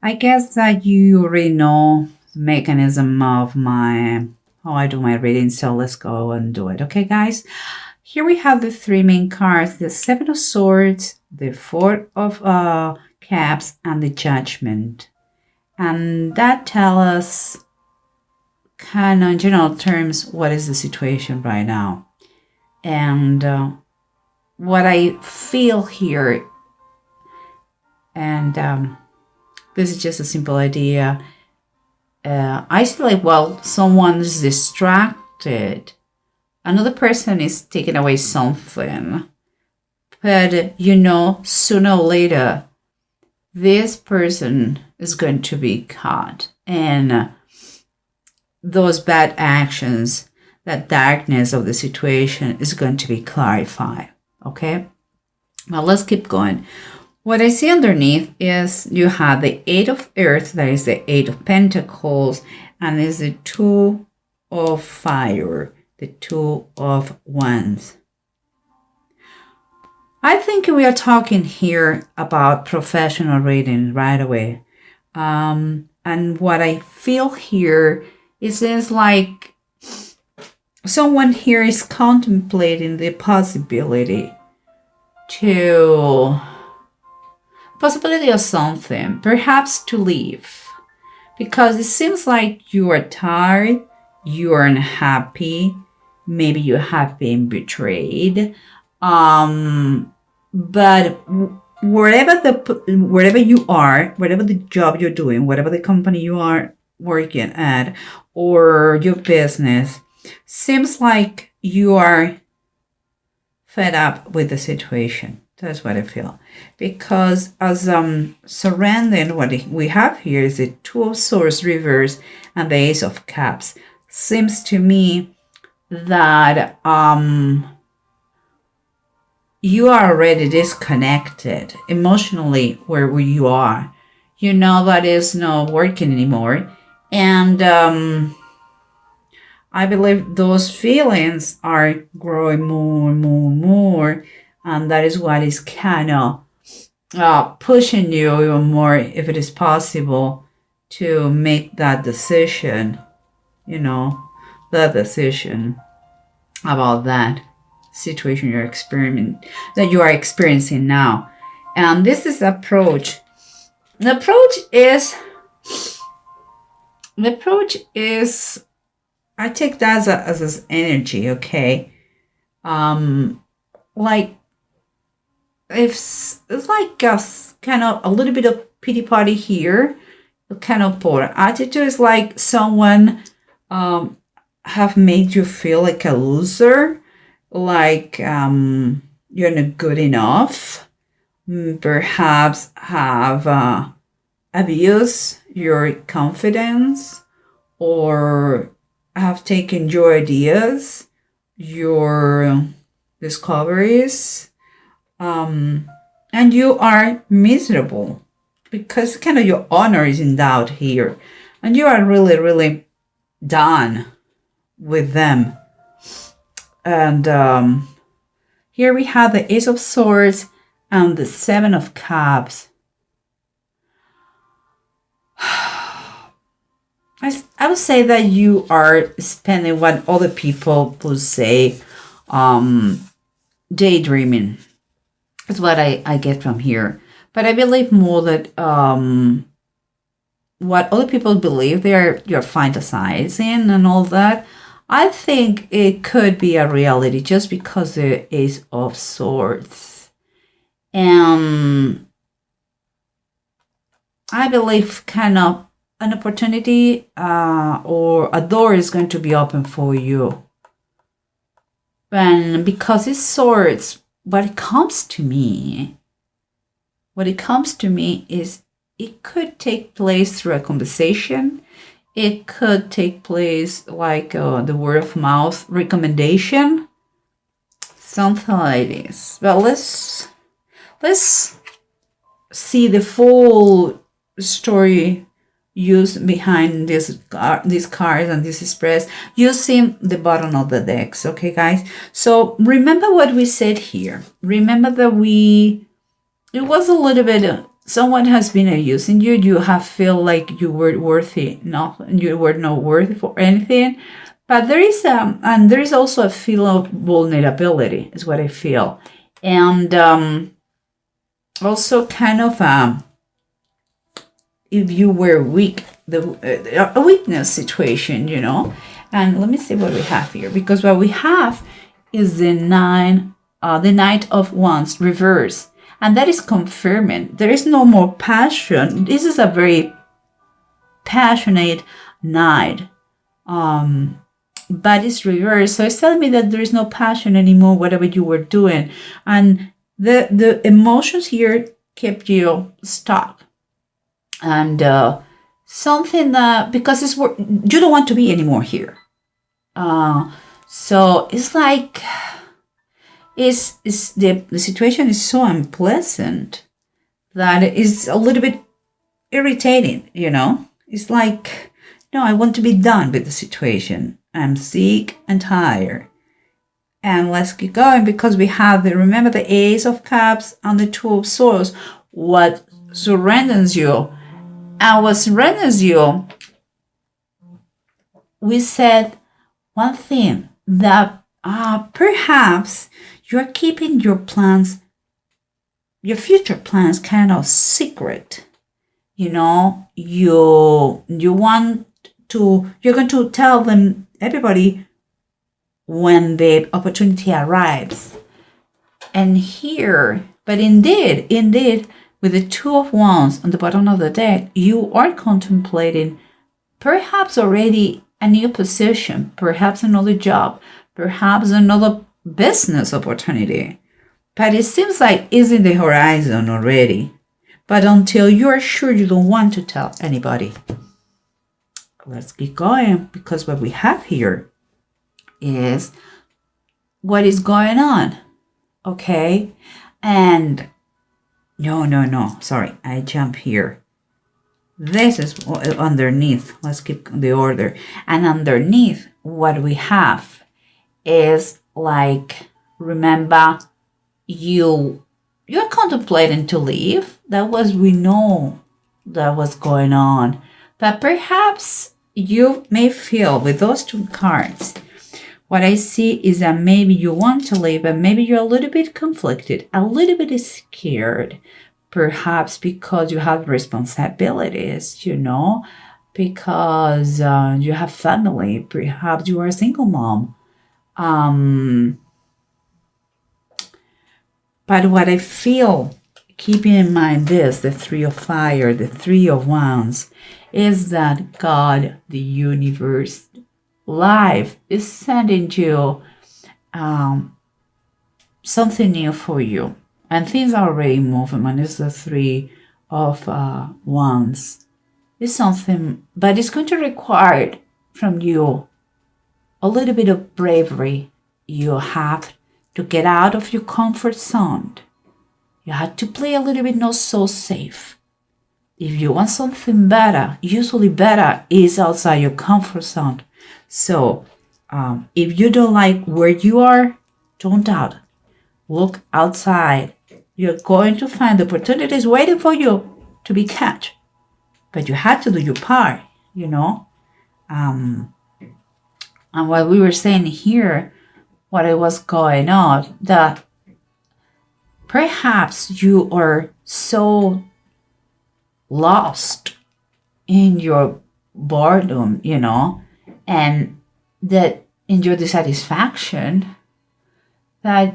I guess that you already know the mechanism of my how I do my reading, so let's go and do it. Okay, guys? Here we have the three main cards, the Seven of Swords, the Four of Cups, and the Judgment. And that tells us kind of in general terms what is the situation right now. And what I feel here, and this is just a simple idea. I feel like, well, someone is distracted. Another person is taking away something. But, sooner or later, this person is going to be caught. And those bad actions, that darkness of the situation is going to be clarified. Okay? Well, let's keep going. What I see underneath is you have the Eight of Earth, that is the Eight of Pentacles, and is the Two of Fire, the Two of Wands. I think we are talking here about professional reading right away. And what I feel here is like someone here is contemplating the possibility of something, perhaps to leave, because it seems like you are tired, you are unhappy, maybe you have been betrayed, but wherever you are, whatever the job you're doing, whatever the company you are working at, or your business, seems like you are fed up with the situation. That's what I feel. Because as surrounding what we have here is the Two of Swords reverse and the Ace of Cups. Seems to me that you are already disconnected emotionally where you are. You know that is not working anymore. And I believe those feelings are growing more and more and more. And that is what is kind of pushing you even more, if it is possible, to make that decision, the decision about that situation that you are experiencing now. And this is the approach. The approach is I take that as energy, okay? Like, it's like kind of a little bit of pity party here, kind of poor attitude is like someone have made you feel like a loser, like you're not good enough, perhaps have abused your confidence, or have taken your ideas, your discoveries, and you are miserable because kind of your honor is in doubt here, and you are really, really done with them. And here we have the Ace of Swords and the Seven of Cups. I would say that you are spending what other people would say daydreaming. That's what I get from here. But I believe more that what other people believe you're fantasizing and all that, I think it could be a reality just because the Ace of Swords. And I believe kind of an opportunity or a door is going to be open for you. And because it's swords, what it comes to me is it could take place through a conversation. It could take place like the word of mouth recommendation, something like this. But let's see the full story used behind these cards and this express using the bottom of the decks. Okay, guys. So remember what we said here. Remember that it was a little bit someone has been abusing you. You have feel like you were worthy, you were not worthy for anything. But there is and there is also a feel of vulnerability, is what I feel, and also kind of if you were weak, a weakness situation, And let me see what we have here, because what we have is the Knight of Wands reverse. And that is confirming there is no more passion. This is a very passionate knight. But it's reversed. So it's telling me that there is no passion anymore, whatever you were doing. And the emotions here kept you stuck. And something that, because you don't want to be anymore here. So it's like, the situation is so unpleasant that it's a little bit irritating, It's like, no, I want to be done with the situation. I'm sick and tired. And let's keep going, because we have remember the Ace of Cups and the Two of Swords. What surrenders you? And what surrenders you, we said one thing, that perhaps you're keeping your plans, your future plans, kind of secret. You want to, you're going to tell them, everybody, when the opportunity arrives. And here, but indeed, with the Two of Wands on the bottom of the deck, you are contemplating perhaps already a new position, perhaps another job, perhaps another business opportunity. But it seems like it's in the horizon already. But until you're sure, you don't want to tell anybody. Let's keep going, because what we have here is what is going on. Okay? And no, sorry, I jump here. This is underneath. Let's keep the order. And underneath, what we have is like, remember, you're contemplating to leave. We know that was going on. But perhaps you may feel with those two cards, what I see is that maybe you want to leave, but maybe you're a little bit conflicted, a little bit scared, perhaps because you have responsibilities, because you have family, perhaps you are a single mom. But what I feel, keeping in mind this, the Three of Fire, the Three of Wands, is that God, the universe, life is sending you something new for you. And things are already moving. And it's the Three of Wands. It's something, but it's going to require from you a little bit of bravery. You have to get out of your comfort zone. You have to play a little bit not so safe. If you want something better, usually better is outside your comfort zone. So if you don't like where you are, don't doubt. Look outside. You're going to find opportunities waiting for you to be catch. But you have to do your part, And what we were saying here, what it was going on, that perhaps you are so lost in your boredom, and that in your dissatisfaction, that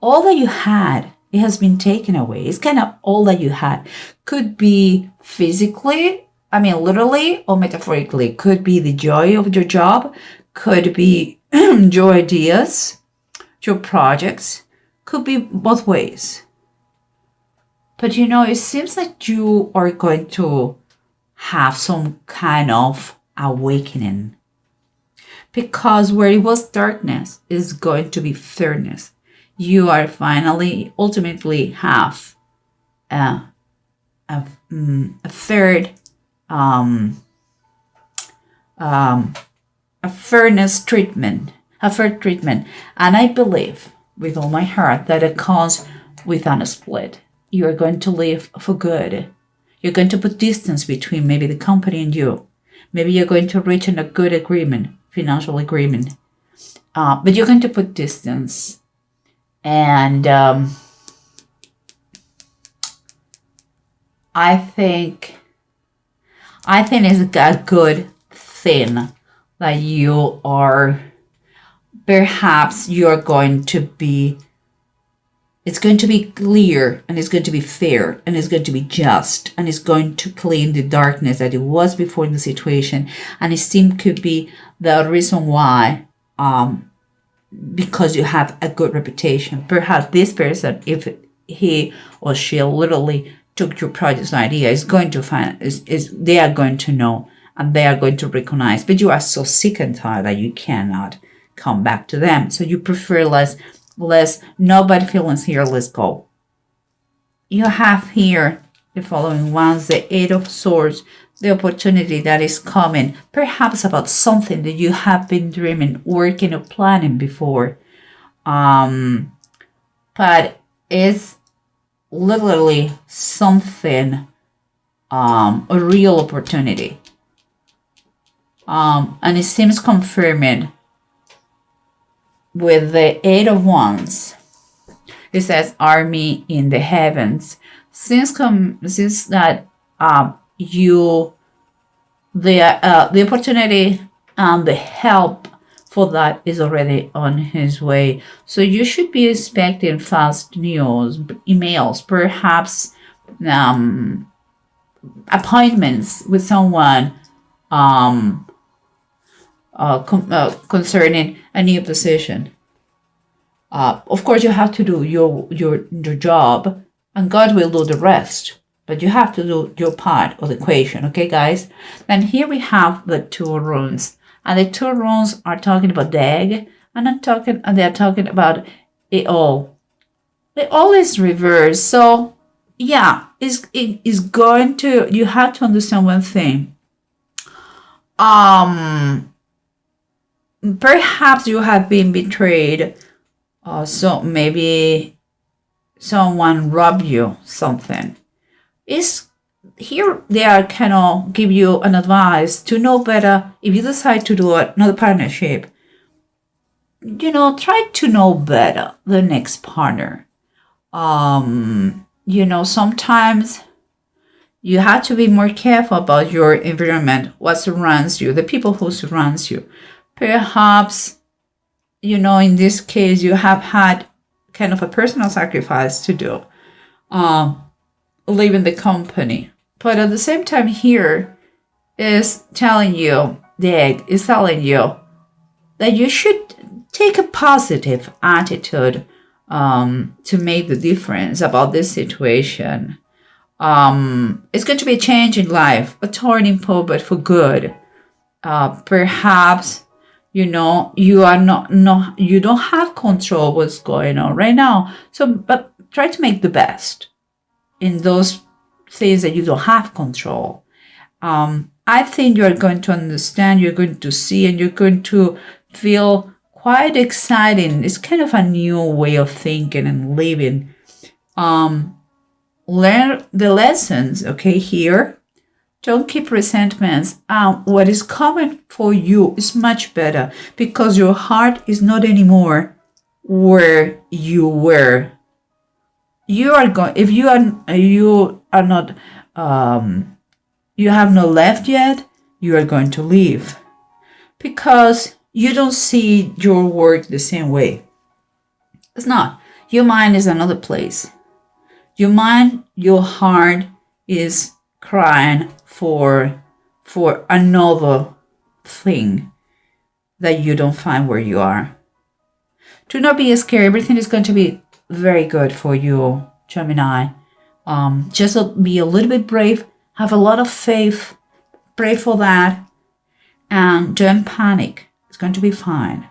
all that you had, it has been taken away. It's kind of all that you had. Could be physically, literally or metaphorically. Could be the joy of your job. Could be your ideas, your projects. Could be both ways. But it seems like you are going to have some kind of awakening. Because where it was darkness is going to be fairness. You are ultimately have a fairness treatment, a fair treatment. And I believe with all my heart that it comes with a split. you are going to leave for good. You're going to put distance between maybe the company and you. Maybe you're going to reach a good agreement, financial agreement. But you're going to put distance. And I think it's a good thing that you are, perhaps you're going to be, it's going to be clear, and it's going to be fair, and it's going to be just, and it's going to clean the darkness that it was before in the situation. And it seemed could be the reason why, because you have a good reputation. Perhaps this person, if he or she literally took your project's idea, is going to find, they are going to know, and they are going to recognize, but you are so sick and tired that you cannot come back to them. So you prefer less, no bad feelings here, let's go. You have here the following ones: the Eight of Swords, the opportunity that is coming, perhaps about something that you have been dreaming, working, or planning before. But it's literally something, a real opportunity. And it seems confirming with the Eight of Wands. It says army in the heavens. Since that the opportunity and the help for that is already on his way. So you should be expecting fast news, emails, perhaps appointments with someone concerning a new position. Of course, you have to do your job, and God will do the rest. But you have to do your part of the equation, okay, guys? Then here we have the two runes, and the two runes are talking about the egg, and they're talking about it all. It all is reversed, so yeah, it is going to. You have to understand one thing. Perhaps you have been betrayed. So maybe someone robbed you something. Is here they are kind of give you an advice to know better if you decide to do another partnership. Try to know better the next partner. Sometimes you have to be more careful about your environment, what surrounds you, the people who surrounds you. Perhaps, in this case, you have had kind of a personal sacrifice to do, leaving the company. But at the same time here is telling you, the egg is telling you that you should take a positive attitude to make the difference about this situation. It's going to be a change in life, a turning point, but for good. Perhaps, you are you don't have control what's going on right now. So, but try to make the best in those things that you don't have control. I think you're going to understand, you're going to see, and you're going to feel quite exciting. It's kind of a new way of thinking and living. Learn the lessons, okay, here. Don't keep resentments. What is coming for you is much better because your heart is not anymore where you were. You are going, if you are not, you have not left yet, you are going to leave because you don't see your work the same way. It's not. Your mind is another place. Your mind, your heart is crying for another thing that you don't find where you are. Do not be scared. Everything is going to be very good for you, Gemini. Just be a little bit brave. Have a lot of faith. Pray for that. And don't panic. It's going to be fine.